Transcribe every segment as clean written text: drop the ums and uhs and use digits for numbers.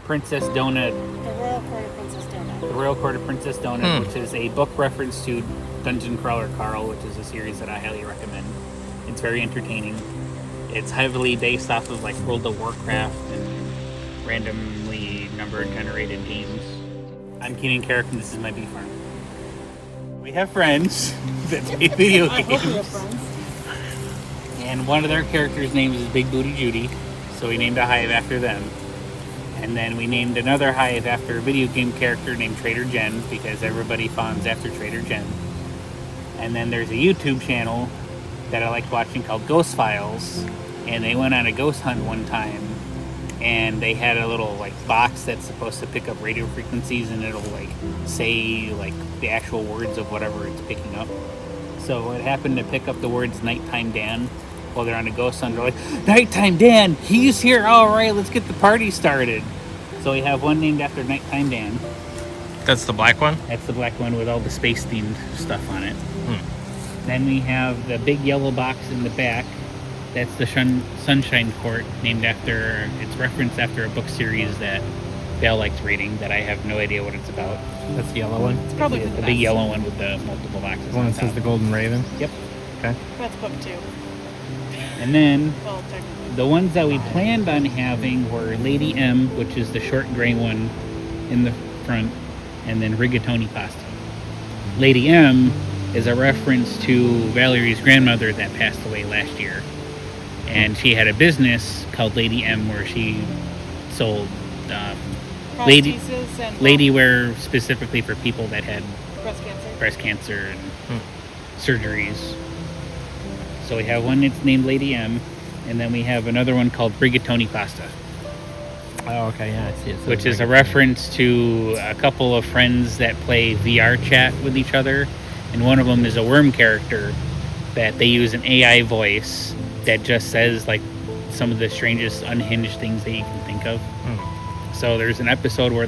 Princess Donut. The Royal Court of Princess Donut. The Royal Court of Princess Donut, which is a book reference to Dungeon Crawler Carl, which is a series that I highly recommend. It's very entertaining. It's heavily based off of like World of Warcraft and randomly number generated games. I'm Keenan Keryk, and this is my bee farm. We have friends that play video games. I hope we have friends. And one of their characters' names is Big Booty Judy, so we named a hive after them. And then we named another hive after a video game character named Trader Jen, because everybody fawns after Trader Jen. And then there's a YouTube channel that I like watching called Ghost Files, and they went on a ghost hunt one time, and they had a little like box that's supposed to pick up radio frequencies, and it'll like say like the actual words of whatever it's picking up. So it happened to pick up the words Nighttime Dan while they're on a ghost hunt. They're like, Nighttime Dan, he's here, all right, let's get the party started. So we have one named after Nighttime Dan. That's the black one? That's the black one with all the space themed stuff on it. Then we have the big yellow box in the back. That's the Sunshine Court, named after, it's referenced after a book series that Val likes reading that I have no idea what it's about. That's the yellow one? It's probably the big yellow one with the multiple boxes. The one that says the Golden Raven? Yep. Okay. That's book 2. And then Well, technically. the ones that we planned on having were Lady M, which is the short gray one in the front, and then Rigatoni Pasta. Lady M is a reference to Valerie's grandmother that passed away last year. And she had a business called Lady M where she sold Prostheses and lady wear specifically for people that had breast cancer. and surgeries. So we have one that's named Lady M, and then we have another one called Rigatoni Pasta. Oh, okay, yeah, I see it. Which is a reference to a couple of friends that play VR chat with each other, and one of them is a worm character that they use an AI voice that just says like some of the strangest unhinged things that you can think of. So there's an episode where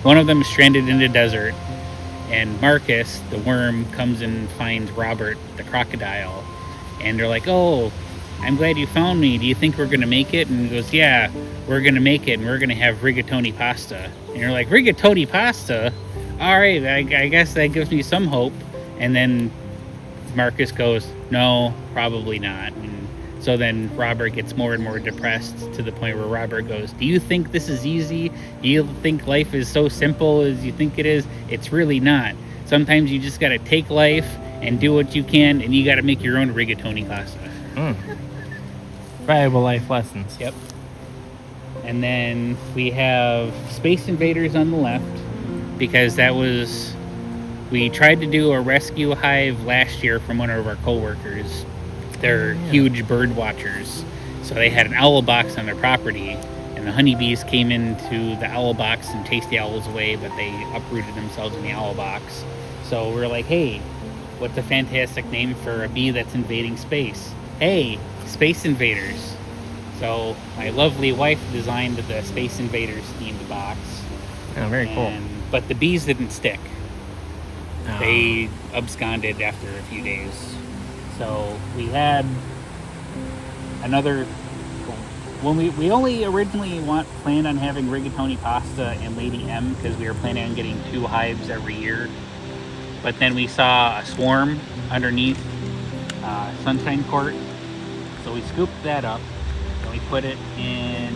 one of them is stranded in the desert, and Marcus, the worm, comes and finds Robert, the crocodile, and they're like, "Oh, I'm glad you found me. Do you think we're gonna make it?" And he goes, "Yeah, we're gonna make it, and we're gonna have rigatoni pasta." And you're like, "Rigatoni pasta? All right, I guess that gives me some hope." And then Marcus goes, "No, probably not." And so then Robert gets more and more depressed to the point where Robert goes, "Do you think this is easy? Do you think life is so simple as you think it is? It's really not. Sometimes you just gotta take life and do what you can, and you gotta make your own rigatoni pasta." Valuable life lessons. Yep. And then we have Space Invaders on the left, because we tried to do a rescue hive last year from one of our coworkers. They're huge bird watchers. So they had an owl box on their property, and the honeybees came into the owl box and chased the owls away, but they uprooted themselves in the owl box. So we're like, hey, what's a fantastic name for a bee that's invading space? Hey, Space Invaders. So my lovely wife designed the Space Invaders themed box. Oh, very cool. But the bees didn't stick. Oh. They absconded after a few days. So we had another. When we only originally planned on having rigatoni pasta and Lady M, because we were planning on getting 2 hives every year. But then we saw a swarm underneath Sunshine Court, so we scooped that up and we put it in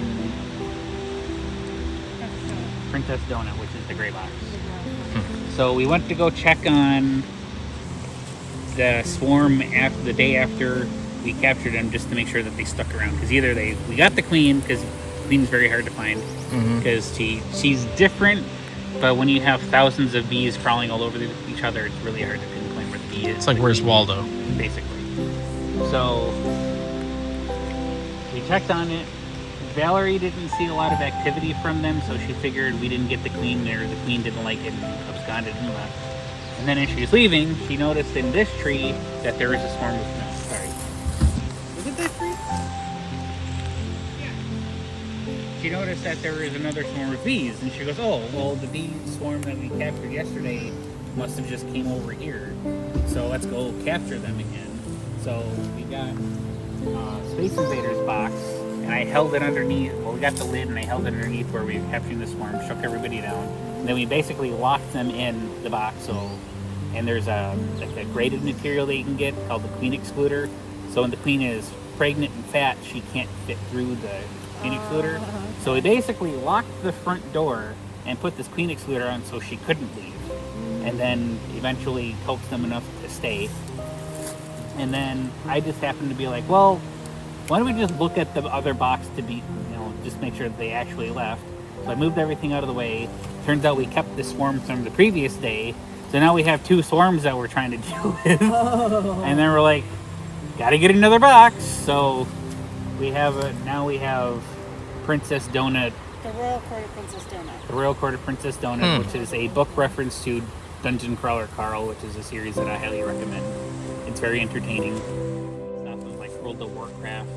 Princess Donut, which is the gray box. So we went to go check on the swarm the day after we captured them, just to make sure that they stuck around, because either we got the queen, because the queen's very hard to find, because she's different, but when you have thousands of bees crawling all over each other, it's really hard to pinpoint where the bee is. It's like, where's Waldo? Basically. So we checked on it. Valerie didn't see a lot of activity from them, so she figured we didn't get the queen, or the queen didn't like it and absconded and left. And then as she was leaving, she noticed in this tree that there was a swarm of Was it that tree? Yeah. She noticed that there was another swarm of bees, and she goes, "Oh, well, the bee swarm that we captured yesterday must have just came over here. So let's go capture them again." So we got Space Invaders box, and I held it underneath. Well, we got the lid, and I held it underneath where we were capturing the swarm, shook everybody down, and then we basically locked them in the box. So, and there's a graded material that you can get called the queen excluder. So when the queen is pregnant and fat, she can't fit through the queen excluder. So we basically locked the front door and put this queen excluder on so she couldn't leave. And then eventually coaxed them enough to stay. And then I just happened to be like, well, why don't we just look at the other box to be, just make sure that they actually left. So I moved everything out of the way. Turns out we kept the swarm from the previous day. So now we have 2 swarms that we're trying to deal with. And then we're like, gotta get another box. So we have Princess Donut. The Royal Court of Princess Donut. The Royal Court of Princess Donut, which is a book reference to Dungeon Crawler Carl, which is a series that I highly recommend. It's very entertaining. Stuff of like World of Warcraft.